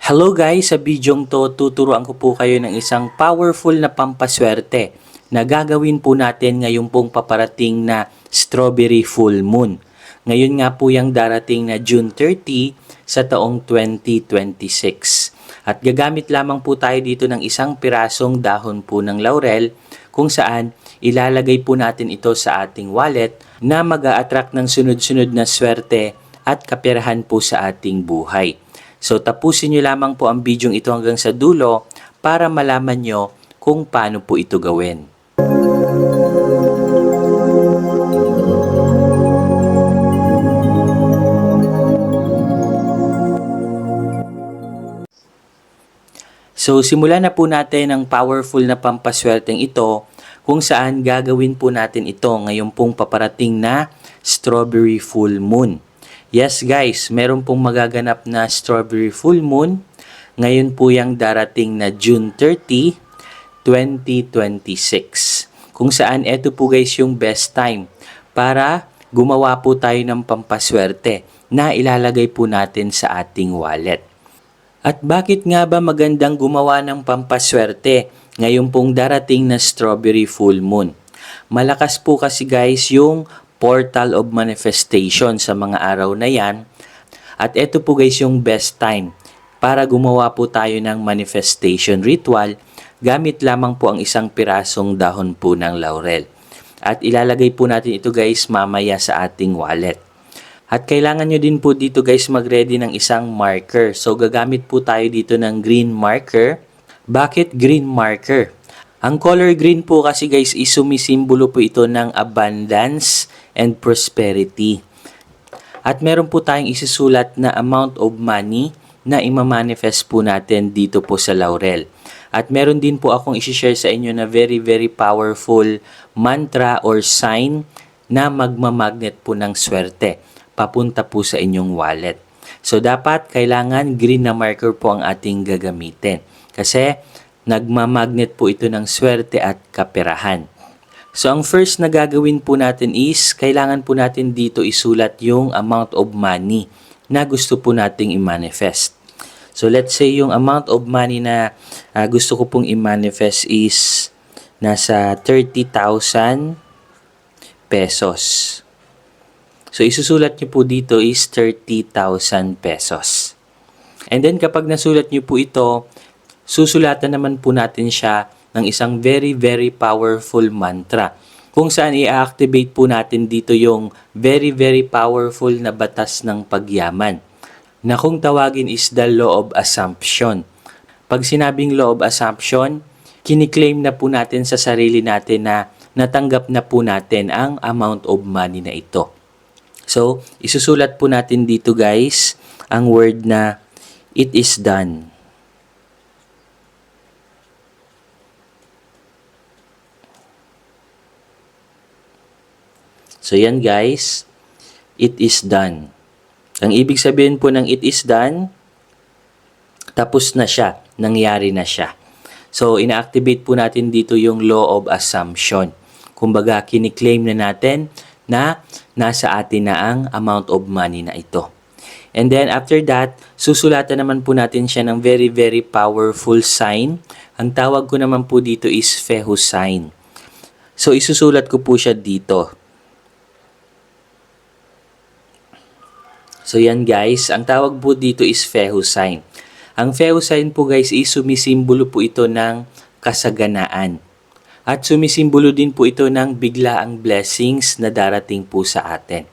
Hello guys, sa bidyong to tuturuan ko po kayo ng isang powerful na pampaswerte na gagawin po natin ngayon pong paparating na Strawberry Full Moon. Ngayon nga po yung darating na June 30 sa taong 2026. At gagamit lamang po tayo dito ng isang pirasong dahon po ng laurel kung saan ilalagay po natin ito sa ating wallet na mag-a-attract ng sunod-sunod na swerte at kaperahan po sa ating buhay. So tapusin nyo lamang po ang bidyong ito hanggang sa dulo para malaman nyo kung paano po ito gawin. So simulan na po natin ang powerful na pampaswerteng ito kung saan gagawin po natin ito ngayon pong paparating na Strawberry Full Moon. Yes guys, meron pong magaganap na Strawberry Full Moon. Ngayon po yung darating na June 30, 2026. Kung saan ito po guys yung best time para gumawa po tayo ng pampaswerte na ilalagay po natin sa ating wallet. At bakit nga ba magandang gumawa ng pampaswerte ngayon pong darating na Strawberry Full Moon? Malakas po kasi guys yung portal of manifestation sa mga araw na yan. At ito po guys yung best time para gumawa po tayo ng manifestation ritual gamit lamang po ang isang pirasong dahon po ng laurel. At ilalagay po natin ito guys mamaya sa ating wallet. At kailangan nyo din po dito guys mag-ready ng isang marker. So gagamit po tayo dito ng green marker. Bakit green marker? Ang color green po kasi guys is sumisimbolo po ito ng abundance and prosperity. At meron po tayong isusulat na amount of money na imamanifest po natin dito po sa laurel. At meron din po akong isi-share sa inyo na very powerful mantra or sign na magmamagnet po ng swerte papunta po sa inyong wallet. So dapat kailangan green na marker po ang ating gagamitin kasi nagmamagnet po ito ng swerte at kaperahan. So ang first na gagawin po natin is kailangan po natin dito isulat yung amount of money na gusto po nating i-manifest. So let's say yung amount of money na gusto ko pong i-manifest is nasa 30,000 pesos. So isusulat nyo po dito is 30,000 pesos. And then kapag nasulat nyo po ito, susulatan naman po natin siya ng isang very powerful mantra kung saan i-activate po natin dito yung very powerful na batas ng pagyaman na kung tawagin is the law of assumption. Pag sinabing law of assumption, kiniklaim na po natin sa sarili natin na natanggap na po natin ang amount of money na ito. So, isusulat po natin dito guys ang word na it is done. So yan guys, it is done. Ang ibig sabihin po ng it is done, tapos na siya, nangyari na siya. So ina-activate po natin dito yung law of assumption. Kumbaga kiniklaim na natin na nasa atin na ang amount of money na ito. And then after that, susulatan naman po natin siya ng very powerful sign. Ang tawag ko naman po dito is Fehu sign. So isusulat ko po siya dito. So yan guys, ang tawag po dito is Fehu sign. Ang Fehu sign po guys is sumisimbolo po ito ng kasaganaan. At sumisimbolo din po ito ng biglaang blessings na darating po sa atin.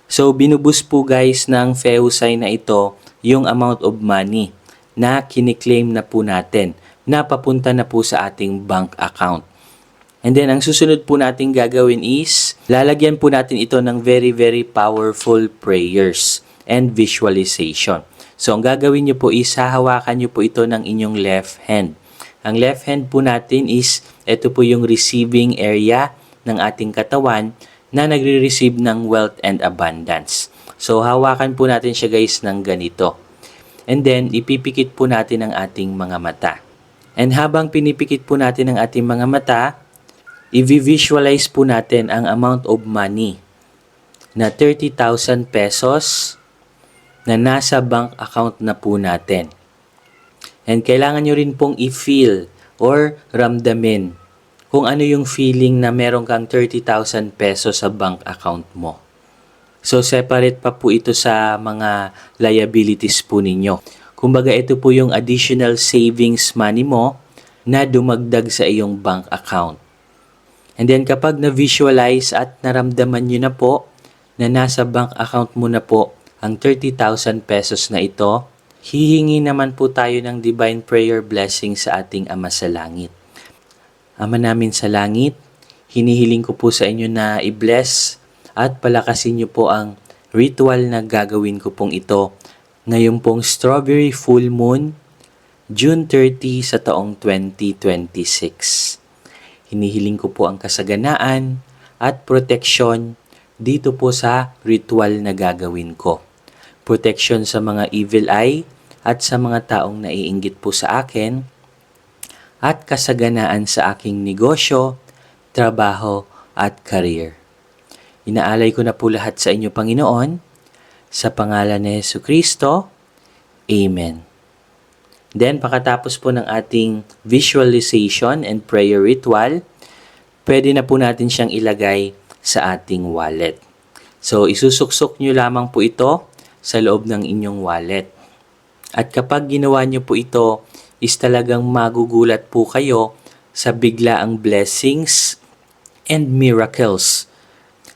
So binubus po guys ng Fehu sign na ito yung amount of money na kiniklaim na po natin na papunta na po sa ating bank account. And then, ang susunod po natin gagawin is, lalagyan po natin ito ng very powerful prayers and visualization. So, ang gagawin nyo po is, hahawakan nyo po ito ng inyong left hand. Ang left hand po natin is, ito po yung receiving area ng ating katawan na nagre-receive ng wealth and abundance. So, hawakan po natin siya guys ng ganito. And then, ipipikit po natin ang ating mga mata. And habang pinipikit po natin ang ating mga mata, i-visualize po natin ang amount of money na 30,000 pesos na nasa bank account na po natin. And kailangan nyo rin pong i-feel or ramdamin kung ano yung feeling na meron kang 30,000 pesos sa bank account mo. So, separate pa po ito sa mga liabilities po ninyo. Kumbaga, ito po yung additional savings money mo na dumagdag sa iyong bank account. And then, kapag na-visualize at naramdaman nyo na po na nasa bank account mo na po ang 30,000 pesos na ito, hihingi naman po tayo ng divine prayer blessing sa ating Ama sa Langit. Ama namin sa langit, hinihiling ko po sa inyo na i-bless at palakasin niyo po ang ritual na gagawin ko pong ito ngayon pong Strawberry Full Moon, June 30 sa taong 2026. Hinihiling ko po ang kasaganaan at proteksyon dito po sa ritual na gagawin ko. Proteksyon sa mga evil eye at sa mga taong naiinggit po sa akin at kasaganaan sa aking negosyo, trabaho at career. Inaalay ko na po lahat sa inyo, Panginoon, sa pangalan ni Jesucristo. Amen. Then, pagkatapos po ng ating visualization and prayer ritual, pwede na po natin siyang ilagay sa ating wallet. So, isusuksok nyo lamang po ito sa loob ng inyong wallet. At kapag ginawa nyo po ito, is talagang magugulat po kayo sa biglaang blessings and miracles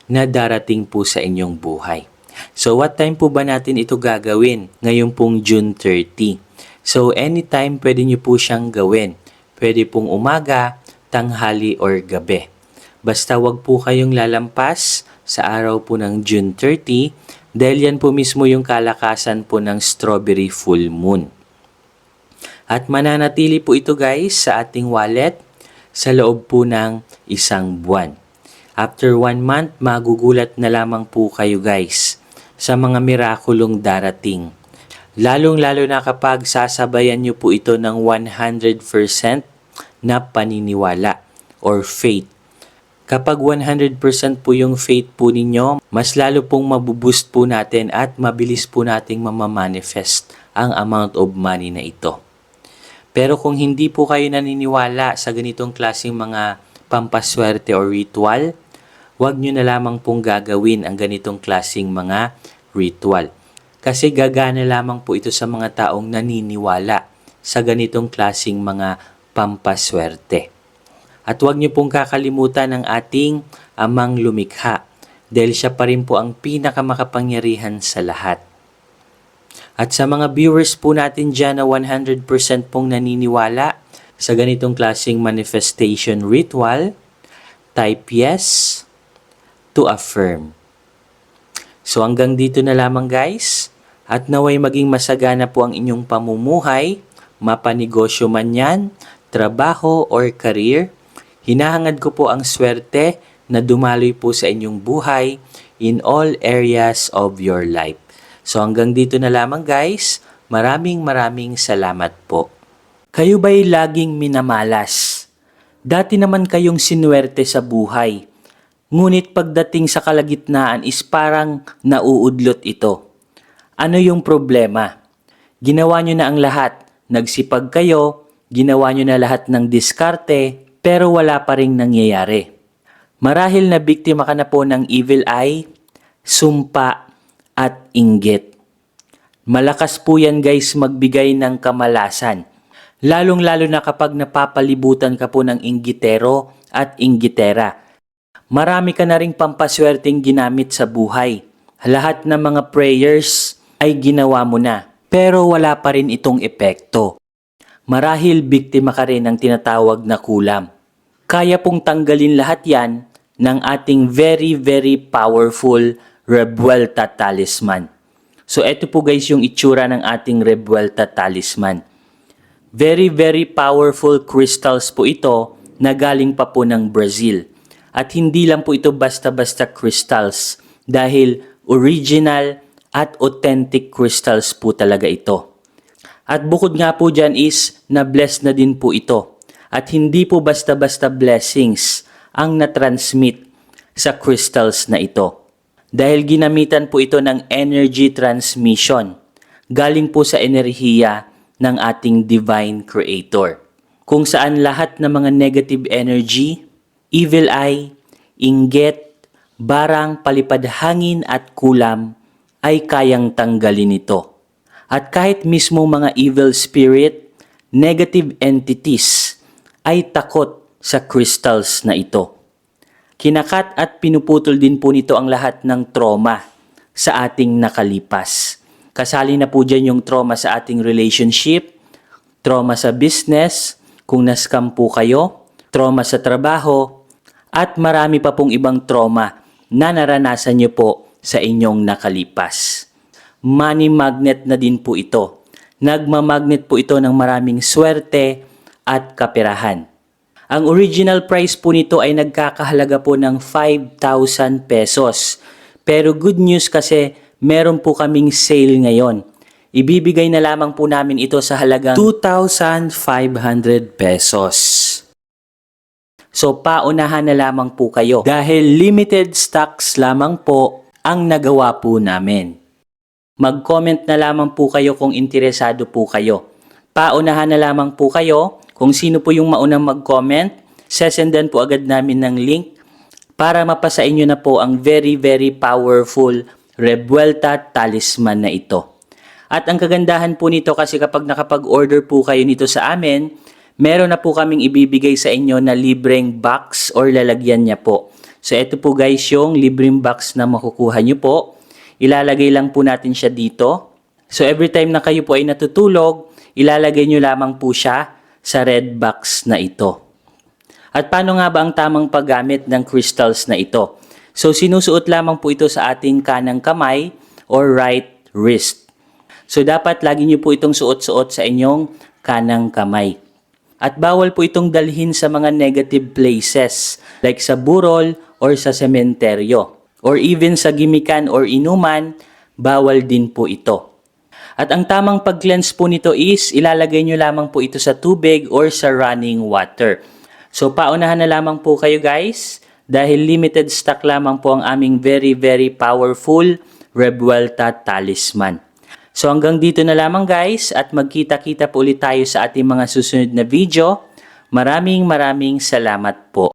na darating po sa inyong buhay. So, what time po ba natin ito gagawin? Ngayon pong June 30. So, anytime pwede nyo po siyang gawin. Pwede pong umaga, tanghali, or gabi. Basta wag po kayong lalampas sa araw po ng June 30 dahil yan po mismo yung kalakasan po ng Strawberry Full Moon. At mananatili po ito guys sa ating wallet sa loob po ng 1 buwan. After 1 month, magugulat na lamang po kayo guys sa mga mirakulong darating. Lalong-lalo na kapag sasabayan nyo po ito ng 100% na paniniwala or faith. Kapag 100% po yung faith po ninyo, mas lalo pong mabuboost po natin at mabilis po nating mamamanifest ang amount of money na ito. Pero kung hindi po kayo naniniwala sa ganitong klaseng mga pampaswerte o ritual, huwag nyo na lamang pong gagawin ang ganitong klaseng mga ritual. Kasi gagana lamang po ito sa mga taong naniniwala sa ganitong klaseng mga pampaswerte. At huwag nyo pong kakalimutan ang ating Amang Lumikha dahil siya pa rin po ang pinakamakapangyarihan sa lahat. At sa mga viewers po natin dyan na 100% pong naniniwala sa ganitong klaseng manifestation ritual, type yes to affirm. So hanggang dito na lamang guys, at naway maging masagana po ang inyong pamumuhay, mapanegosyo man yan, trabaho or career. Hinahangad ko po ang swerte na dumaloy po sa inyong buhay in all areas of your life. So hanggang dito na lamang guys, maraming salamat po. Kayo ba'y laging minamalas? Dati naman kayong sinuwerte sa buhay. Ngunit pagdating sa kalagitnaan is parang nauudlot ito. Ano yung problema? Ginawa nyo na ang lahat. Nagsipag kayo, ginawa nyo na lahat ng diskarte, pero wala pa ring nangyayari. Marahil na biktima ka na po ng evil eye, sumpa, at inggit. Malakas po yan guys magbigay ng kamalasan. Lalong-lalo na kapag napapalibutan ka po ng inggitero at inggitera. Marami ka na ring pampaswerteng ginamit sa buhay. Lahat ng mga prayers ay ginawa mo na, pero wala pa rin itong epekto. Marahil biktima ka rin ng tinatawag na kulam. Kaya pong tanggalin lahat yan ng ating very powerful Revuelta Talisman. So eto po guys yung itsura ng ating Revuelta Talisman. Very powerful crystals po ito na galing pa po ng Brazil. At hindi lang po ito basta-basta crystals dahil original at authentic crystals po talaga ito. At bukod nga po dyan is na-bless na din po ito. At hindi po basta-basta blessings ang na-transmit sa crystals na ito. Dahil ginamitan po ito ng energy transmission. Galing po sa enerhiya ng ating Divine Creator, kung saan lahat ng mga negative energy, evil eye, inggit, barang, palipad hangin at kulam ay kayang tanggalin ito. At kahit mismo mga evil spirit, negative entities ay takot sa crystals na ito. Kinakat at pinuputol din po nito ang lahat ng trauma sa ating nakalipas. Kasali na po dyan yung trauma sa ating relationship, trauma sa business, kung na-scam po kayo, trauma sa trabaho, at marami pa pong ibang trauma na naranasan nyo po sa inyong nakalipas. Money magnet na din po ito. Nagmamagnet po ito ng maraming swerte at kaperahan. Ang original price po nito ay nagkakahalaga po ng 5,000 pesos. Pero good news kasi meron po kaming sale ngayon. Ibibigay na lamang po namin ito sa halagang 2,500 pesos. So paunahan na lamang po kayo dahil limited stocks lamang po ang nagawa po namin. Mag-comment na lamang po kayo kung interesado po kayo. Paunahan na lamang po kayo. Kung sino po yung maunang mag-comment, sesendan po agad namin ng link para mapasa inyo na po ang very powerful Revuelta Talisman na ito. At ang kagandahan po nito kasi kapag nakapag-order po kayo nito sa amin, meron na po kaming ibibigay sa inyo na libreng box or lalagyan niya po. So ito po guys yung libreng box na makukuha nyo po. Ilalagay lang po natin siya dito. So every time na kayo po ay natutulog, ilalagay nyo lamang po siya sa red box na ito. At paano nga ba ang tamang paggamit ng crystals na ito? So sinusuot lamang po ito sa ating kanang kamay or right wrist. So dapat lagi nyo po itong suot-suot sa inyong kanang kamay. At bawal po itong dalhin sa mga negative places like sa burol or sa sementeryo. Or even sa gimikan or inuman, bawal din po ito. At ang tamang pag-cleanse po nito is ilalagay nyo lamang po ito sa tubig or sa running water. So paunahan na lamang po kayo guys dahil limited stock lamang po ang aming very powerful Revuelta Talisman. So hanggang dito na lamang guys at magkita-kita po ulit tayo sa ating mga susunod na video. Maraming salamat po.